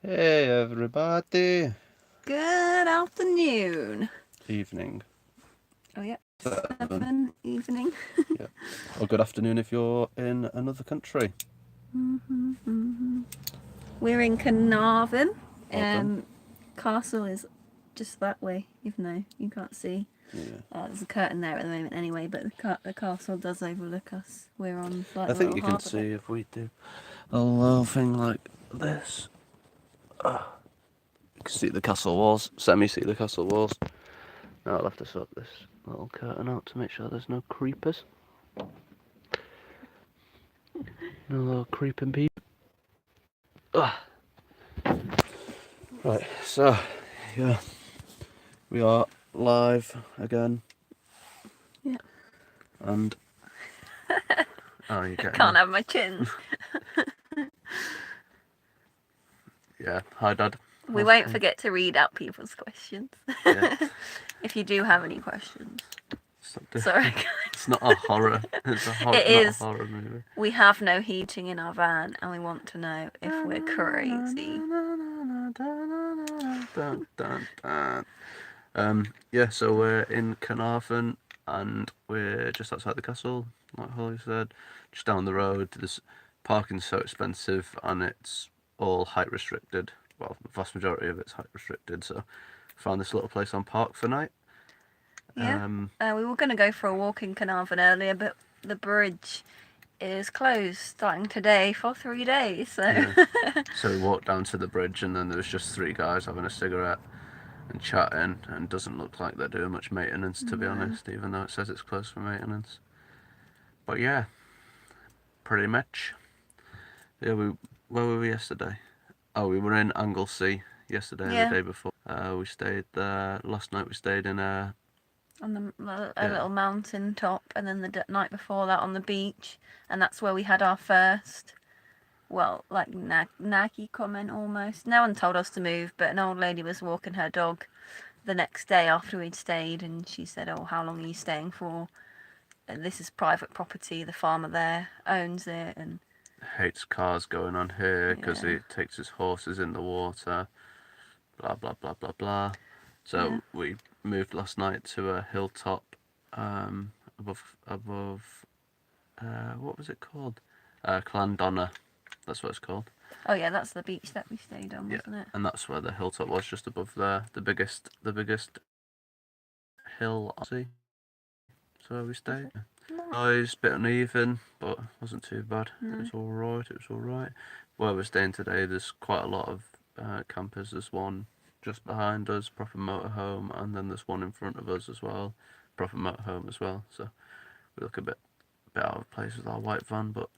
Hey everybody! Good afternoon. Evening. Oh yeah, 7. 7 evening. Yeah. Or good afternoon if you're in another country. We're in Carnarvon. Welcome. Castle is just that way, even though you can't see. Yeah. There's a curtain there at the moment anyway, but the castle does overlook us. We're on like I the think little you can harbour see bit. if we do a little thing like this. You can see the castle walls. Semi-see the castle walls. Now I'll have to sort this little curtain out to make sure there's no creepers. No little creeping people. Right, so, yeah. We are live again. Yeah. And... Oh, you're getting Can't have my chins. Yeah, hi Dad. We won't forget to read out people's questions. Yeah. If you do have any questions. Sorry. Sorry. It's not a horror. It's It is. Not a horror movie. We have no heating in our van and we want to know if we're crazy. Yeah, so we're in Carnarvon and we're just outside the castle, like Holly said. Just down the road. This parking's so expensive and it's all height restricted. Well, the vast majority of it's height restricted, so found this little place on Park for night. Yeah. We were going to go for a walk in Carnarvon earlier, but the bridge is closed starting today for 3 days. So Yeah. So we walked down to the bridge and then there was just 3 guys having a cigarette and chatting, and doesn't look like they're doing much maintenance, to be honest, even though it says it's closed for maintenance. But yeah, pretty much. Yeah, where were we yesterday? Oh, we were in Anglesey yesterday and the day before. We stayed there. Last night we stayed in a little mountain top, and then the night before that on the beach, and that's where we had our first, well, like naggy comment almost. No one told us to move, but an old lady was walking her dog the next day after we'd stayed, and she said, "Oh, how long are you staying for? And this is private property. The farmer there owns it, and hates cars going on here because he takes his horses in the water. Blah blah blah blah blah." So we moved last night to a hilltop above what was it called? Clandonna. That's what it's called. Oh yeah, that's the beach that we stayed on, wasn't it? And that's where the hilltop was, just above there. The biggest hill on the sea. So where we stayed. Noise, a bit uneven, but wasn't too bad. It was alright. Where we're staying today, there's quite a lot of campers. There's one just behind us, proper motorhome, and then there's one in front of us as well, proper motorhome as well. So we look a bit out of place with our white van, but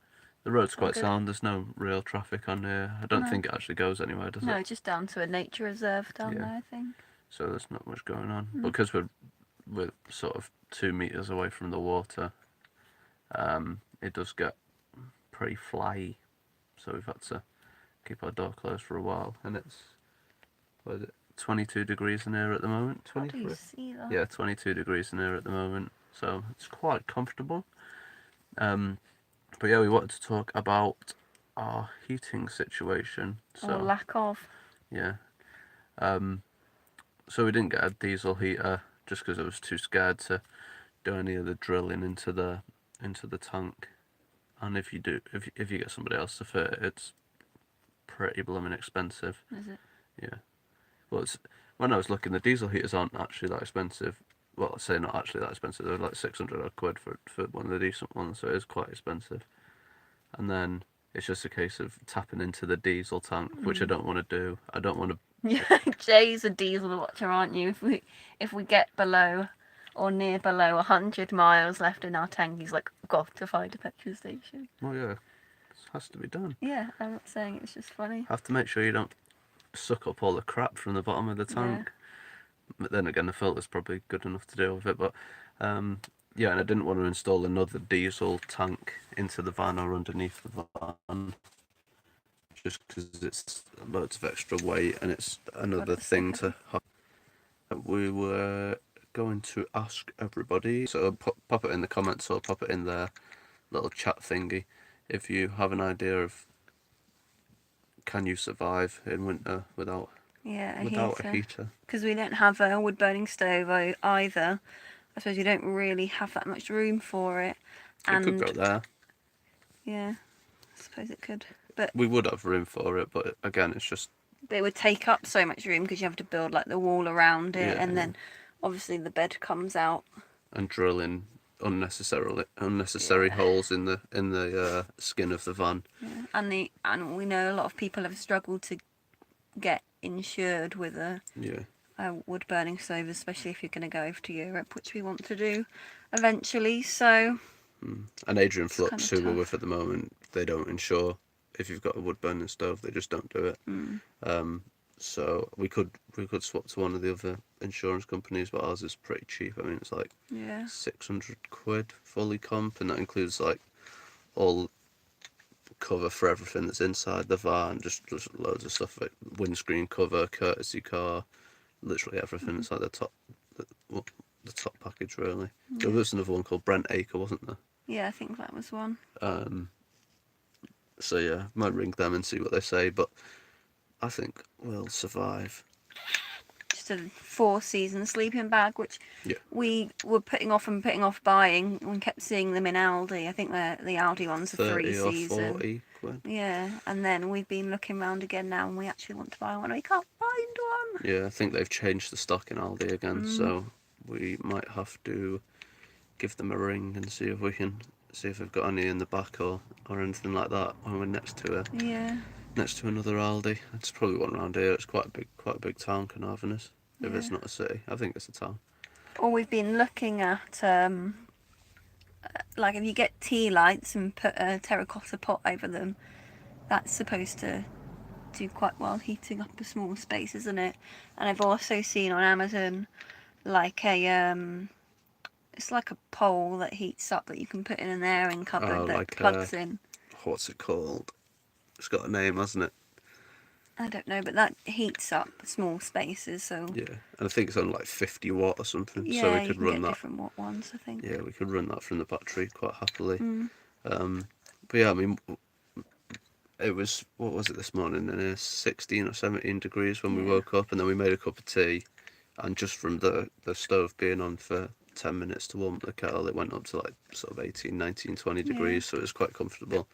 the road's quite sound. There's no real traffic on here. I don't think it actually goes anywhere, does it? No, just down to a nature reserve down there, I think. So there's not much going on. Because we're sort of 2 meters away from the water, it does get pretty flyy. So we've had to keep our door closed for a while, and it's 22 degrees in here at the moment. 23. Do you see that? Yeah, 22 degrees in here at the moment, so it's quite comfortable. But yeah, we wanted to talk about our heating situation. So, or lack of. Yeah. So we didn't get a diesel heater just because I was too scared to do any of the drilling into the tank. And if you get somebody else to fit it, it's pretty blooming expensive. Is it? Yeah. Well, when I was looking, the diesel heaters aren't actually that expensive. Well, I say not actually that expensive. They're like 600 odd quid for one of the decent ones, so it is quite expensive. And then it's just a case of tapping into the diesel tank, which I don't want to do. I don't want to. Yeah, Jay's a diesel watcher, aren't you? If we get below or near below 100 miles left in our tank, he's like, got to find a petrol station. Well, yeah, it has to be done. Yeah, I'm not saying it's just funny. Have to make sure you don't suck up all the crap from the bottom of the tank. But then again, the filter's probably good enough to deal with it. But yeah, and I didn't want to install another diesel tank into the van or underneath the van, just because it's loads of extra weight and it's another thing to. We were going to ask everybody, so pop it in the comments or pop it in their little chat thingy if you have an idea of can you survive in winter without Yeah, a heater? Because we don't have a wood burning stove either. I suppose we don't really have that much room for it. It could go there. Yeah, I suppose it could. But we would have room for it, but again, it's just... It would take up so much room because you have to build like the wall around it, Yeah, and then obviously the bed comes out. And drill in unnecessary holes in the skin of the van. Yeah. And we know a lot of people have struggled to get insured with a wood burning stove, especially if you're going to go over to Europe, which we want to do eventually. So. And Adrian Flux, who we're with at the moment, they don't insure if you've got a wood burning stove. They just don't do it. So we could swap to one of the other insurance companies, but ours is pretty cheap. I mean, it's like 600 quid fully comp, and that includes like all cover for everything that's inside the van, just loads of stuff like windscreen cover, courtesy car, literally everything. It's like the top package, really. There was another one called Brent Acre, wasn't there? Yeah, I think that was one. So yeah, might ring them and see what they say, but I think we'll survive. Just a 4-season sleeping bag, which we were putting off buying. We kept seeing them in Aldi. I think the Aldi ones are 3-season. 30 or 40 quid. Yeah, and then we've been looking around again now, and we actually want to buy one. We can't find one. Yeah, I think they've changed the stock in Aldi again, so we might have to give them a ring and see if they've got any in the back or anything like that when we're next to another Aldi. It's probably one around here. It's quite a big town, Carnarvon is. If it's not a city, I think it's a town. Or we've been looking at like if you get tea lights and put a terracotta pot over them, that's supposed to do quite well heating up a small space, isn't it? And I've also seen on Amazon like it's like a pole that heats up that you can put in an airing cupboard that plugs in. What's it called? It's got a name, hasn't it? I don't know, but that heats up small spaces, so... Yeah, and I think it's on like 50 watt or something, yeah, so we could you can run get that. Different watt ones, I think. Yeah, we could run that from the battery quite happily. But yeah, I mean, it was, what was it this morning? 16 or 17 degrees when we woke up, and then we made a cup of tea, and just from the stove being on for 10 minutes to warm up the kettle, it went up to like sort of 18, 19, 20 degrees, so it was quite comfortable.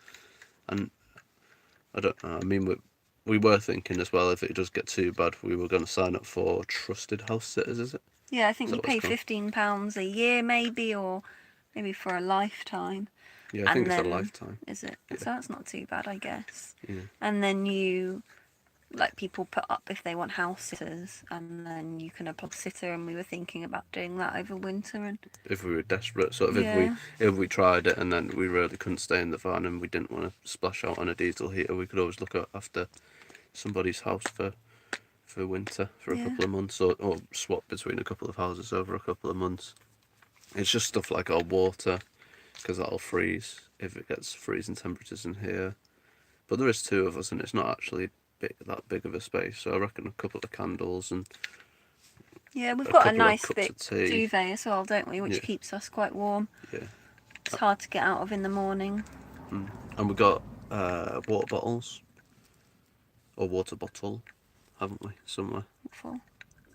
And I don't know, I mean, we were thinking as well, if it does get too bad, we were going to sign up for Trusted House Sitters, is it? Yeah, I think you pay £15 a year maybe, or maybe for a lifetime. Yeah, I think it's a lifetime. Is it? Yeah. So that's not too bad, I guess. Yeah. And then people put up if they want house sitters, and then you can apply a sitter, and we were thinking about doing that over winter. And if we were desperate, sort of, if we tried it and then we really couldn't stay in the van and we didn't want to splash out on a diesel heater, we could always look after somebody's house for winter for a couple of months, or swap between a couple of houses over a couple of months. It's just stuff like our water, because that'll freeze if it gets freezing temperatures in here. But there is 2 of us, and it's not actually that big of a space, so I reckon a couple of candles and we've got a nice big duvet as well, don't we, which keeps us quite warm. It's hard to get out of in the morning. And we got water bottles, or water bottle, haven't we, somewhere?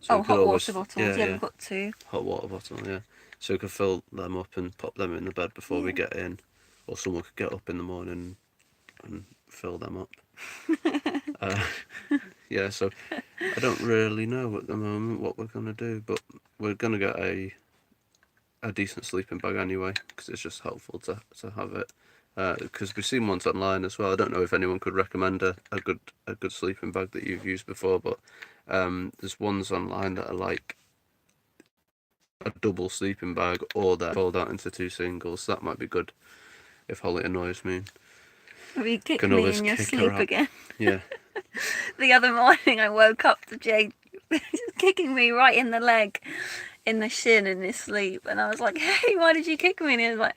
So hot water bottles. We've got 2 hot water bottle. So we could fill them up and pop them in the bed before we get in, or someone could get up in the morning and fill them up. So I don't really know at the moment what we're going to do, but we're going to get a decent sleeping bag anyway, because it's just helpful to have it. Because we've seen ones online as well. I don't know if anyone could recommend a good sleeping bag that you've used before, but there's ones online that are like a double sleeping bag, or they fold out into 2 singles. So that might be good if Holly annoys me. Have you kicked me in your sleep again? Yeah. The other morning I woke up to Jade kicking me right in the leg, in the shin in his sleep, and I was like, "Hey, why did you kick me?" And he was like,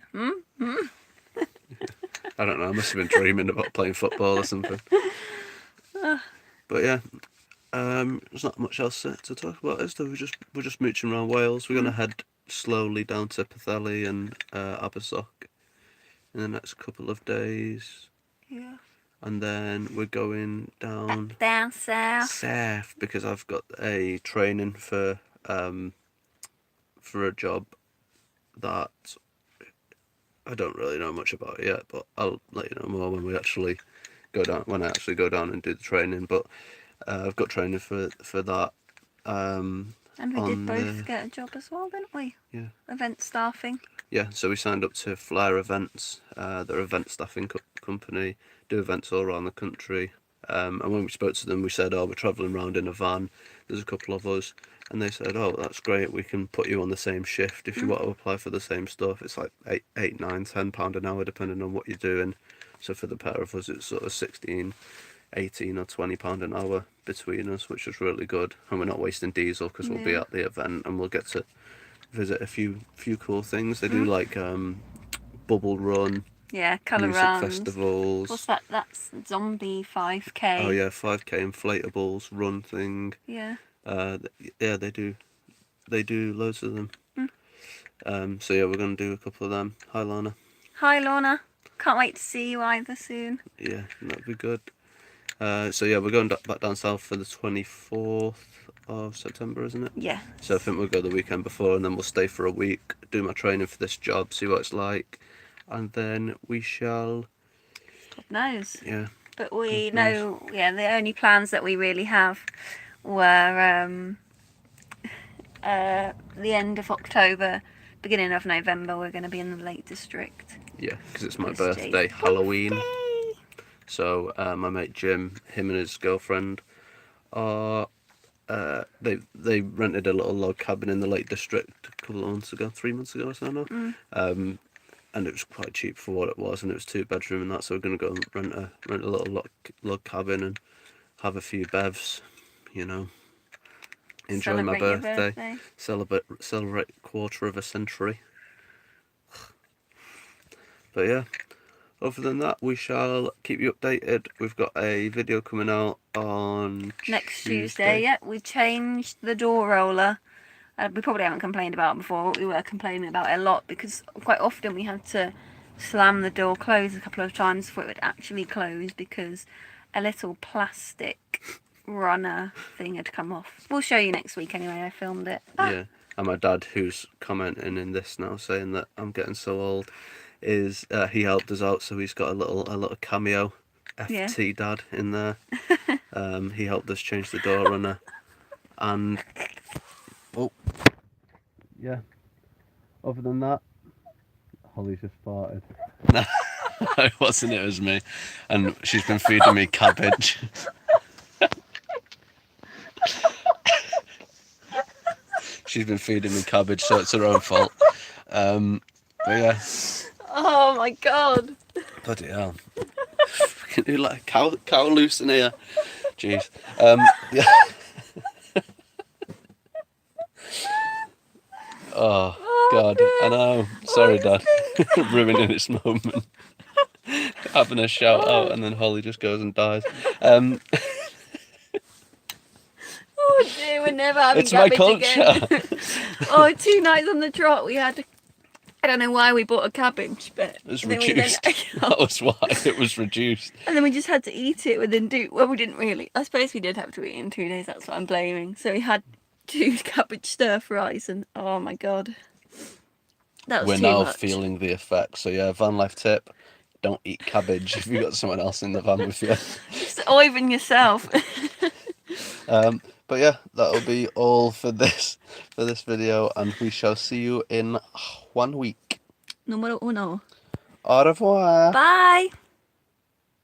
I don't know, I must have been dreaming about playing football or something. But yeah, there's not much else to talk about, is there? We're just mooching around Wales. We're going to head slowly down to Pwllheli and Abersoch in the next couple of days. Yeah. and then we're going down south. because I've got a training for a job that I don't really know much about yet, but I'll let you know more when we actually go down. When I actually go down and do the training, but I've got training for that. And we did both get a job as well, didn't we? Yeah. Event staffing. Yeah, so we signed up to Flair Events. They're an event staffing company, do events all around the country. And when we spoke to them, we said, "Oh, we're travelling around in a van. There's a couple of us," and they said, "Oh, that's great. We can put you on the same shift if you want to apply for the same stuff. It's like £8, £9, £10 an hour depending on what you're doing. So for the pair of us, it's sort of 16, 18 or £20 an hour between us, which is really good. And we're not wasting diesel because we'll be at the event and we'll get to visit a few cool things. They do like bubble run, colour music runs. festivals. What's that? That's zombie 5K. Oh yeah, 5K inflatables run thing. Yeah. Yeah, they do loads of them. So yeah, we're gonna do a couple of them. Hi Lana. Hi Lorna. Can't wait to see you either soon. Yeah, that'd be good. So yeah, we're going back down south for the 24th of September, isn't it? Yeah. So I think we'll go the weekend before, and then we'll stay for a week, do my training for this job, see what it's like, and then we shall. God knows. Yeah. But we know, the only plans that we really have were the end of October, beginning of November. We're going to be in the Lake District. Yeah, because it's my birthday, Halloween. So my mate Jim, him and his girlfriend are they rented a little log cabin in the Lake District a couple of months ago, 3 months ago or so now. And it was quite cheap for what it was, and it was 2-bedroom and that. So we're gonna go and rent a little log cabin and have a few bevs, you know, enjoy my birthday. Celebrate quarter of a century. But yeah. Other than that, we shall keep you updated. We've got a video coming out on next Tuesday. Yeah, we changed the door roller. We probably haven't complained about it before. We were complaining about it a lot because quite often we had to slam the door closed a couple of times before it would actually close because a little plastic runner thing had come off. We'll show you next week anyway. I filmed it. Yeah, and my dad, who's commenting in this now, saying that I'm getting so old, is he helped us out, so he's got a little cameo FT dad in there. He helped us change the door runner, and yeah. Other than that, Holly just farted. No, it wasn't. It was me, and she's been feeding me cabbage. She's been feeding me cabbage, so it's her own fault. But yeah. Oh my god. Bloody hell. We can do like a cow loose in here. Jeez. Yeah. Oh god, I know. Sorry Dad. Ruining this moment. Having a shout out and then Holly just goes and dies. Oh dear, we're never having it's my cabbage culture. again. Oh, 2 nights on the trot we had. I don't know why we bought a cabbage, but it was reduced. That was why it was reduced. And then we just had to eat it within we didn't really. I suppose we did have to eat it in 2 days. That's what I'm blaming. So we had 2 cabbage stir fries, and oh my god, that was We're too now much. feeling the effects. So yeah, van life tip: don't eat cabbage if you've got someone else in the van with you. Just even yourself. But yeah, that'll be all for this video, and we shall see you in 1 week. Numero uno. Au revoir. Bye.